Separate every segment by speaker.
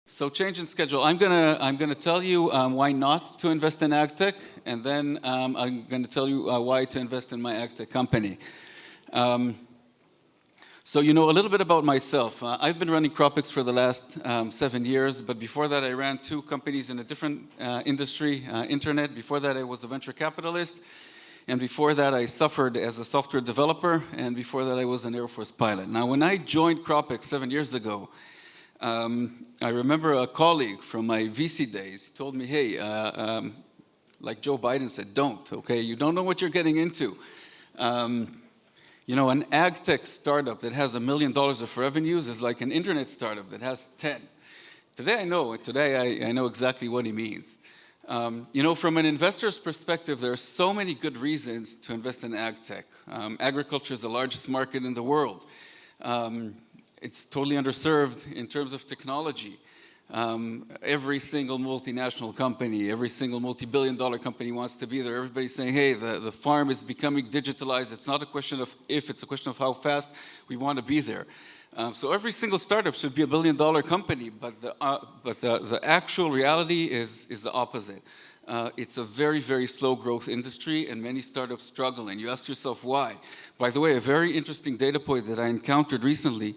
Speaker 1: So change in schedule. I'm gonna tell you why not to invest in agtech, and then I'm gonna tell you why to invest in my agtech company. So you know a little bit about myself. I've been running CropX for the last 7 years, but before that I ran 2 companies in a different industry, internet. Before that I was a venture capitalist, and before that I suffered as a software developer, and before that I was an Air Force pilot. Now when I joined CropX 7 years ago, I remember a colleague from my VC days. He told me, hey, like Joe Biden said, don't, okay? You don't know what you're getting into. You know, an ag tech startup that has $1 million of revenues is like an internet startup that has 10. Today I know exactly what he means. You know, from an investor's perspective, there are so many good reasons to invest in ag tech. Agriculture is the largest market in the world. It's totally underserved in terms of technology. Every single multinational company, every single multi-billion-dollar company wants to be there. Everybody's saying, hey, the farm is becoming digitalized. It's not a question of if, it's a question of how fast we want to be there. So every single startup should be $1 billion company, but the actual reality is the opposite. It's a very, very slow growth industry, and many startups struggle, and you ask yourself why. By the way, a very interesting data point that I encountered recently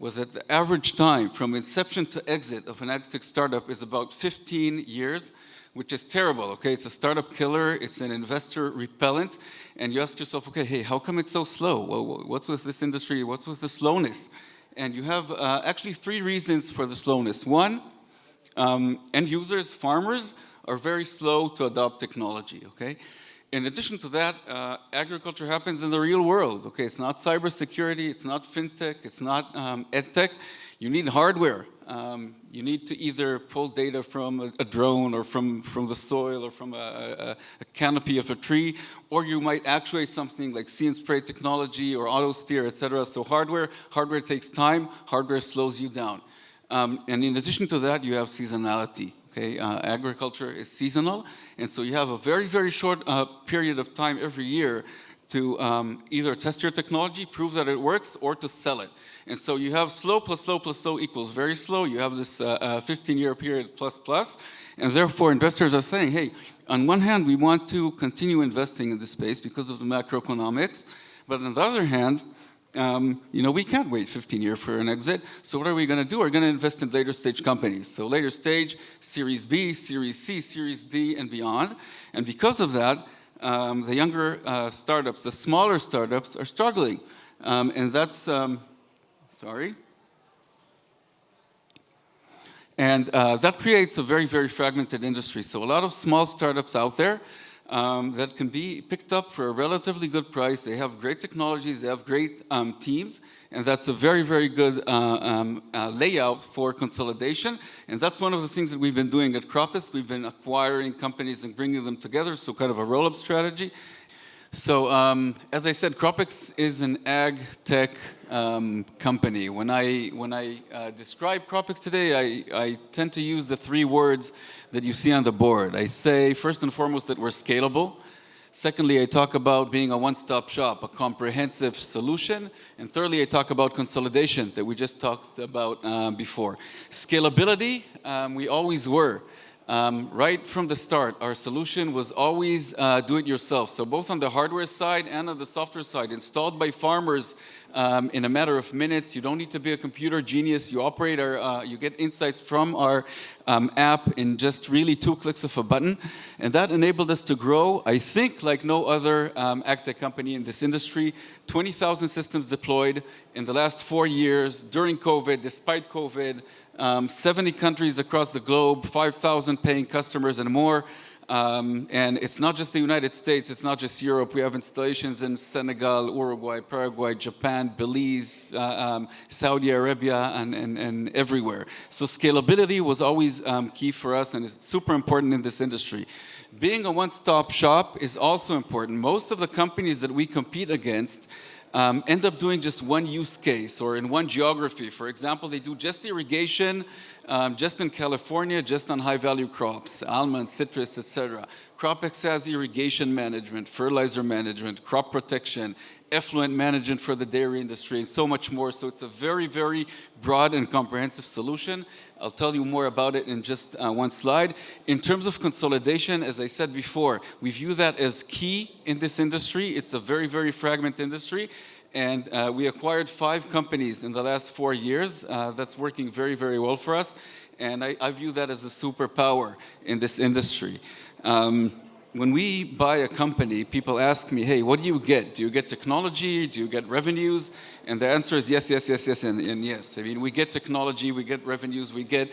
Speaker 1: was that the average time from inception to exit of an agtech startup is about 15 years, which is terrible, okay? It's a startup killer, it's an investor repellent, and you ask yourself, okay, hey, how come it's so slow? Well, what's with this industry? What's with the slowness? And you have actually 3 reasons for the slowness. One, end users, farmers, are very slow to adopt technology, okay? In addition to that, agriculture happens in the real world, okay? It's not cybersecurity, it's not fintech, it's not edtech. You need hardware. You need to either pull data from a drone or from the soil or from a canopy of a tree, or you might actuate something like see and spray technology or auto steer, etc. So hardware takes time, hardware slows you down. And in addition to that, you have seasonality. Okay, agriculture is seasonal, and so you have a very, very short period of time every year to either test your technology, prove that it works, or to sell it. And so you have slow plus slow plus slow equals very slow. You have this 15-year period plus plus, and therefore investors are saying, hey, on one hand, we want to continue investing in this space because of the macroeconomics, but on the other hand, you know, we can't wait 15 years for an exit. So what are we going to do? We're going to invest in later stage companies. So later stage, Series B, Series C, Series D, and beyond. And because of that, the younger startups, the smaller startups, are struggling. And that's, sorry. And that creates a very, very fragmented industry. So a lot of small startups out there that can be picked up for a relatively good price. They have great technologies, they have great teams, and that's a very, very good layout for consolidation. And that's one of the things that we've been doing at CropX. We've been acquiring companies and bringing them together, so kind of a roll-up strategy. So as I said, CropX is an ag tech company. When I describe CropX today, I tend to use the 3 words that you see on the board. I say, first and foremost, that we're scalable. Secondly, I talk about being a one-stop shop, a comprehensive solution. And thirdly, I talk about consolidation that we just talked about before. Scalability, we always were. Right from the start, our solution was always do it yourself. So both on the hardware side and on the software side, installed by farmers in a matter of minutes. You don't need to be a computer genius. You operate you get insights from our app in just really 2 clicks of a button. And that enabled us to grow, I think, like no other agtech company in this industry. 20,000 systems deployed in the last 4 years during COVID, despite COVID. 70 countries across the globe, 5,000 paying customers and more. And it's not just the United States, it's not just Europe. We have installations in Senegal, Uruguay, Paraguay, Japan, Belize, Saudi Arabia, and everywhere. So scalability was always key for us, and it's super important in this industry. Being a one-stop shop is also important. Most of the companies that we compete against end up doing just one use case or in one geography. For example, they do just irrigation, just in California, just on high-value crops, almonds, citrus, etc. CropX has irrigation management, fertilizer management, crop protection, effluent management for the dairy industry, and so much more. So it's a very, very broad and comprehensive solution. I'll tell you more about it in just one slide. In terms of consolidation, as I said before, we view that as key in this industry. It's a very, very fragmented industry. And we acquired 5 companies in the last 4 years. That's working very, very well for us. And I view that as a superpower in this industry. When we buy a company, people ask me, hey, what do you get? Do you get technology? Do you get revenues? And the answer is yes, yes, yes, yes, and yes. I mean, we get technology, we get revenues, we get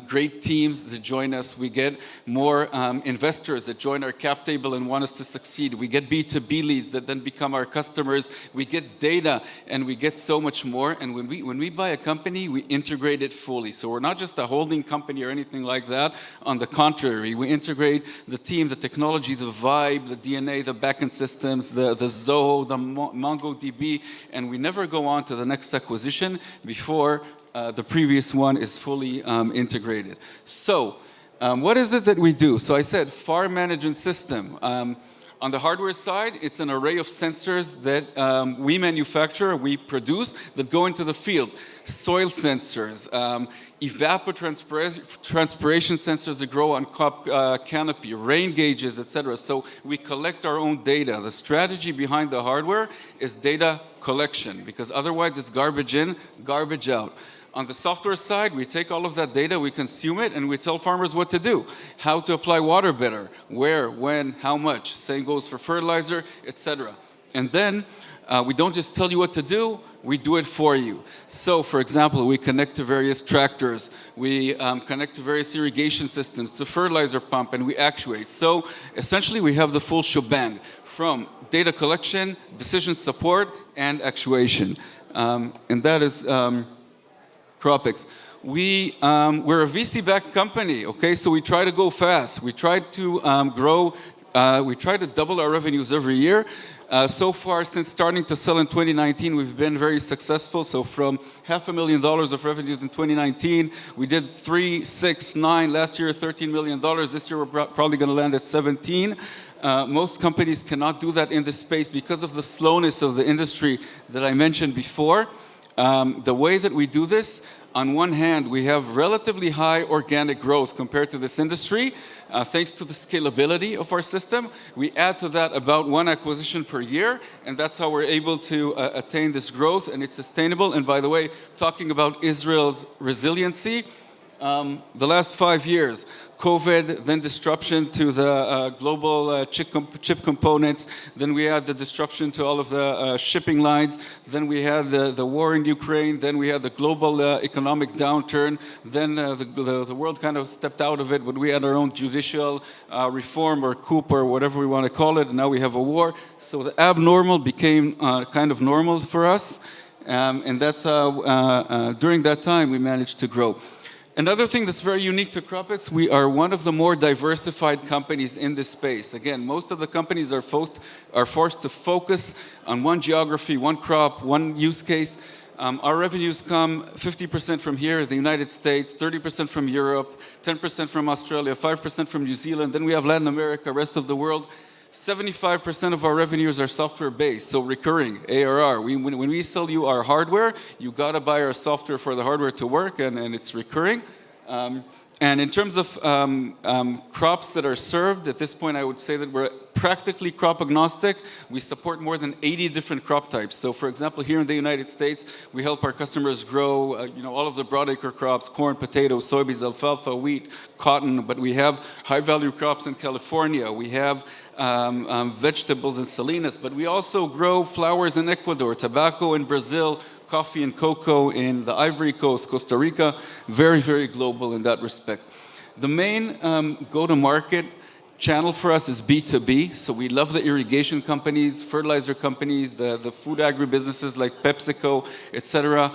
Speaker 1: great teams that join us, we get more investors that join our cap table and want us to succeed. We get B2B leads that then become our customers. We get data, and we get so much more. And when we buy a company, we integrate it fully. So we're not just a holding company or anything like that. On the contrary, we integrate the team, the technology, the vibe, the DNA, the backend systems, the Zoho, the MongoDB, and we never go on to the next acquisition before the previous one is fully integrated. So, what is it that we do? So I said farm management system. On the hardware side, it's an array of sensors that we manufacture, we produce, that go into the field. Soil sensors, evapotranspiration sensors that grow on crop canopy, rain gauges, etc. So we collect our own data. The strategy behind the hardware is data collection, because otherwise it's garbage in, garbage out. On the software side, we take all of that data, we consume it, and we tell farmers what to do, how to apply water better, where, when, how much. Same goes for fertilizer, etc. And then we don't just tell you what to do, we do it for you. So, for example, we connect to various tractors, we connect to various irrigation systems, the fertilizer pump, and we actuate. So, essentially, we have the full shebang from data collection, decision support, and actuation. And that is CropX. We're a VC-backed company, okay? So we try to go fast. We try to grow. We try to double our revenues every year. So far, since starting to sell in 2019, we've been very successful. So from $500,000 of revenues in 2019, we did 3, 6, 9. Last year, $13 million. This year, we're probably going to land at 17. Most companies cannot do that in this space because of the slowness of the industry that I mentioned before. The way that we do this, on one hand, we have relatively high organic growth compared to this industry, thanks to the scalability of our system. We add to that about 1 acquisition per year, and that's how we're able to attain this growth, and it's sustainable. And by the way, talking about Israel's resiliency, the last 5 years, COVID, then disruption to the global chip components, then we had the disruption to all of the shipping lines, then we had the war in Ukraine, then we had the global economic downturn, then the world kind of stepped out of it, but we had our own judicial reform or coup or whatever we want to call it, and now we have a war. So the abnormal became kind of normal for us, and that's how, during that time, we managed to grow. Another thing that's very unique to CropX, we are one of the more diversified companies in this space. Again, most of the companies are forced to focus on one geography, one crop, one use case. Our revenues come 50% from here, the United States, 30% from Europe, 10% from Australia, 5% from New Zealand. Then we have Latin America, rest of the world. 75% of our revenues are software-based, so recurring, ARR. When we sell you our hardware, you got to buy our software for the hardware to work, and it's recurring. And in terms of crops that are served, at this point I would say that we're practically crop agnostic. We support more than 80 different crop types. So for example, here in the United States, we help our customers grow all of the broadacre crops, corn, potatoes, soybeans, alfalfa, wheat, cotton, but we have high-value crops in California. We have vegetables in Salinas, but we also grow flowers in Ecuador, tobacco in Brazil, coffee and cocoa in the Ivory Coast, Costa Rica, very, very global in that respect. The main go-to-market channel for us is B2B, so we love the irrigation companies, fertilizer companies, the food agribusinesses like PepsiCo, etc.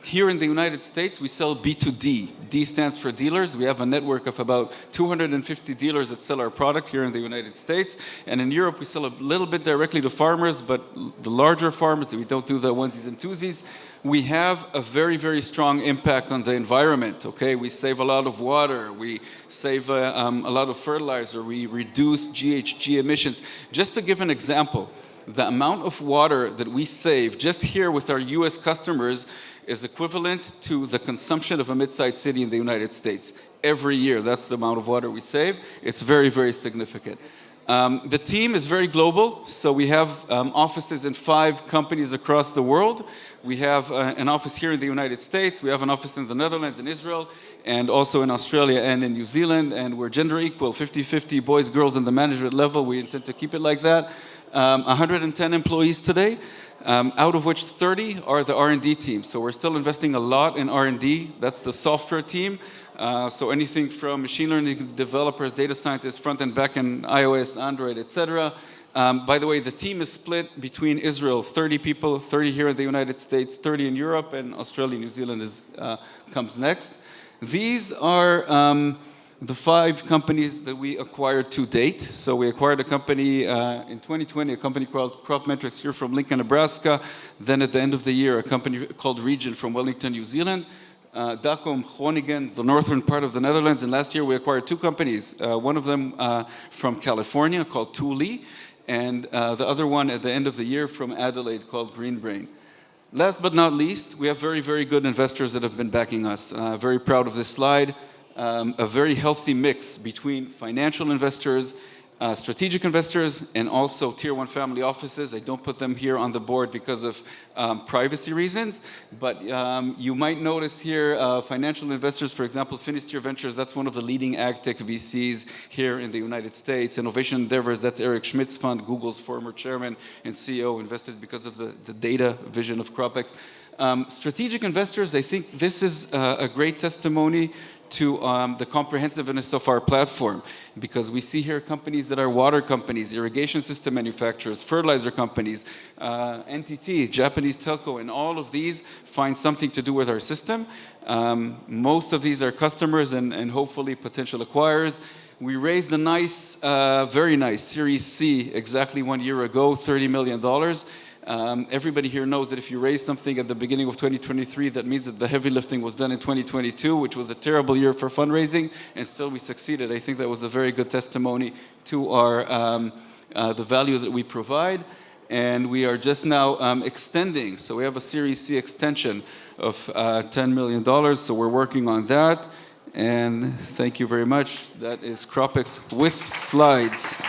Speaker 1: Here in the United States, we sell B2D. D stands for dealers. We have a network of about 250 dealers that sell our product here in the United States. And in Europe, we sell a little bit directly to farmers, but the larger farmers, we don't do the onesies and twosies. we have a very, very strong impact on the environment, okay? We save a lot of water, we save a lot of fertilizer, we reduce GHG emissions. Just to give an example, the amount of water that we save just here with our US customers is equivalent to the consumption of a mid-sized city in the United States. Every year, that's the amount of water we save. It's very, very significant. The team is very global, so we have offices in 5 companies across the world. We have an office here in the United States, we have an office in the Netherlands and Israel, and also in Australia and in New Zealand, and we're gender equal, 50-50 boys, girls in the management level. We intend to keep it like that. 110 employees today, out of which 30 are the R&D team. So we're still investing a lot in R&D. That's the software team. So anything from machine learning developers, data scientists, front and back end, iOS, Android, etc. By the way, the team is split between Israel, 30 people, 30 here in the United States, 30 in Europe, and Australia, New Zealand comes next. These are the 5 companies that we acquired to date. So we acquired a company in 2020, a company called CropX here from Lincoln, Nebraska. Then at the end of the year, a company called Region from Wellington, New Zealand. Dacom, Groningen, the northern part of the Netherlands. And last year we acquired 2 companies. One of them from California called Thule, and the other one at the end of the year from Adelaide called Greenbrain. Last but not least, we have very, very good investors that have been backing us. Very proud of this slide. A very healthy mix between financial investors, strategic investors, and also tier 1 family offices. I don't put them here on the board because of privacy reasons, but you might notice here financial investors, for example, Finisterre Ventures, that's one of the leading ag tech VCs here in the United States. Innovation Endeavors, that's Eric Schmidt's fund, Google's former chairman and CEO, invested because of the data vision of CropX. Strategic investors, I think this is a great testimony to the comprehensiveness of our platform, because we see here companies that are water companies, irrigation system manufacturers, fertilizer companies, NTT, Japanese telco, and all of these find something to do with our system. Most of these are customers and hopefully potential acquirers. We raised a nice, very nice Series C exactly 1 year ago, $30 million. Everybody here knows that if you raise something at the beginning of 2023, that means that the heavy lifting was done in 2022, which was a terrible year for fundraising, and still we succeeded. I think that was a very good testimony to our the value that we provide, and we are just now extending. So we have a Series C extension of $10 million, so we're working on that, and thank you very much. That is CropX with slides.